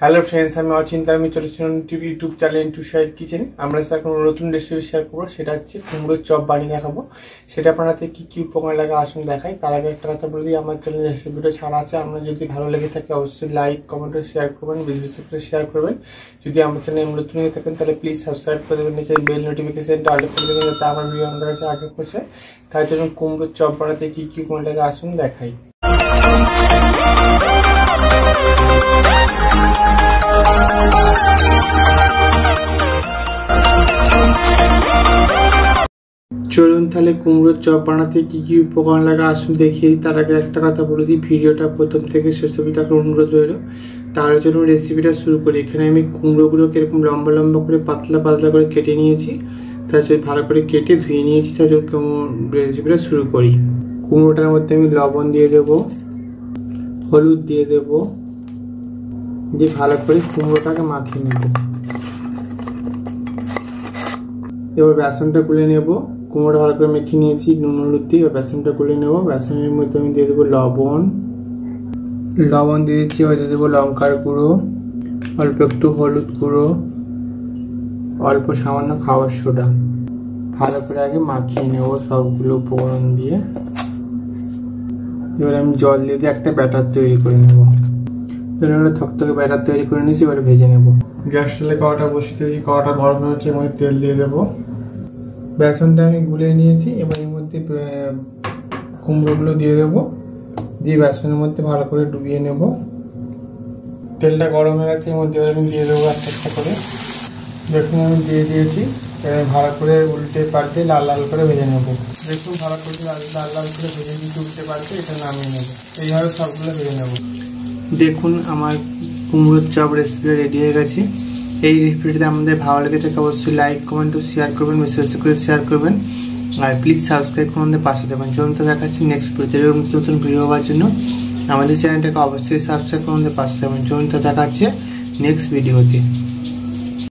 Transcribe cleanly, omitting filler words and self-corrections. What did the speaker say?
Hello friends, আমি অচিন্তা। আমি চলেছি YouTube channel into Shahid kitchen. আমরা এখন নতুন রেসিপি শেয়ার করবো, সেটা হচ্ছে কুমড়োর চপ বানিয়ে দেখাবো। সেটা আপনাদের কি কি উপকরণ লাগে আসুন দেখাই। তার আগে একটা কথা বলে দিই, আমার চ্যানেলে রেসিপিটা ছাড়া আছে। আপনার যদি ভালো লেগে থাকে অবশ্যই লাইক কমেন্ট শেয়ার করবেন, বেশি বেশি করে শেয়ার করবেন। যদি আমার চ্যানেলে নতুন হয়ে থাকেন তাহলে প্লিজ সাবস্ক্রাইব করে দেবেন, নিচে বেল নোটিফিকেশনটা অল করে দেবেন যাতে আমার ভিডিও আমাদের কাছে আগে পৌঁছায়। তাই জন্য কুমড়োর চপ বানাতে কি কি উপকরণ লাগে আসুন দেখাই। চলুন তাহলে কুমড়োর চপ বানাতে কি কি উপকরণ লাগে আসুন দেখিয়ে। তার আগে একটা কথা বলে দিই, ভিডিওটা প্রথম থেকে শেষ অবধি দেখার অনুরোধ রইল। তার জন্য রেসিপিটা শুরু করি। এখানে আমি কুমড়োগুলোকে এরকম লম্বা লম্বা করে পাতলা পাতলা করে কেটে নিয়েছি, তার জন্য ভালো করে কেটে ধুয়ে নিয়েছি। তার জন্য রেসিপিটা শুরু করি। কুমড়োটার মধ্যে আমি লবণ দিয়ে দেব, হলুদ দিয়ে দেব, দিয়ে ভালো করে কুমড়োটাকে মাখিয়ে নেব। এবার বেসনটা গুলে নেব। কুমড়োটা ভালো করে মেখে নিয়েছি নুন হলুদ দিয়ে। বেসনটা গুলে নেব। বেসনের মধ্যে আমি দিয়ে দেবো লবণ দিয়ে দিচ্ছি। এবার দিয়ে দেবো লঙ্কার গুঁড়ো, অল্প একটু হলুদ গুঁড়ো, অল্প সামান্য খাবার সোডা। ভালো করে আগে মাখিয়ে নেব সবগুলো উপকরণ দিয়ে। এবার আমি জল দিয়ে একটা ব্যাটার তৈরি করে নেব। এবার থকথকে ব্যাটার তৈরি করে নিয়েছি, এবার ভেজে নেব। গ্যাস তেলে কড়াটা বসিয়ে দিয়েছি, কড়াটা গরম হয়ে হচ্ছে, এর মধ্যে তেল দিয়ে দেবো। বেসনটা আমি গুলে নিয়েছি, এবার এর মধ্যে কুমড়োগুলো দিয়ে দেবো, দিয়ে বেসনের মধ্যে ভালো করে ডুবিয়ে নেব। তেলটা গরম হয়ে গেছে, এর মধ্যে আমি দিয়ে দেবো একটা একটা করে। দেখুন আমি দিয়ে দিয়েছি। ভালো করে উল্টে পাল্টে লাল লাল করে ভেজে নেব। দেখুন ভালো করে লাল লাল করে ভেজে দিয়েছি, উল্টে পাল্টে এটা নামিয়ে নেব। এইভাবে সবগুলো ভেজে নেব। দেখুন আমার কুমড়োর চপ রেসিপি রেডি হয়ে গেছে। এই রেসিপিটা আমাদের ভালো লেগে থাকে অবশ্যই লাইক কমেন্ট ও শেয়ার করবেন, বেশি বেশি করে শেয়ার করবেন। আর প্লিজ সাবস্ক্রাইব করে আমাদের পাশে দেবেন। চলুন তো দেখাচ্ছি নেক্সট ভিডিও। নতুন ভিডিও হওয়ার জন্য আমাদের চ্যানেলটাকে অবশ্যই সাবস্ক্রাইব করে আমাদের পাশে দেবেন। চলুন তো দেখাচ্ছে নেক্সট ভিডিওতে।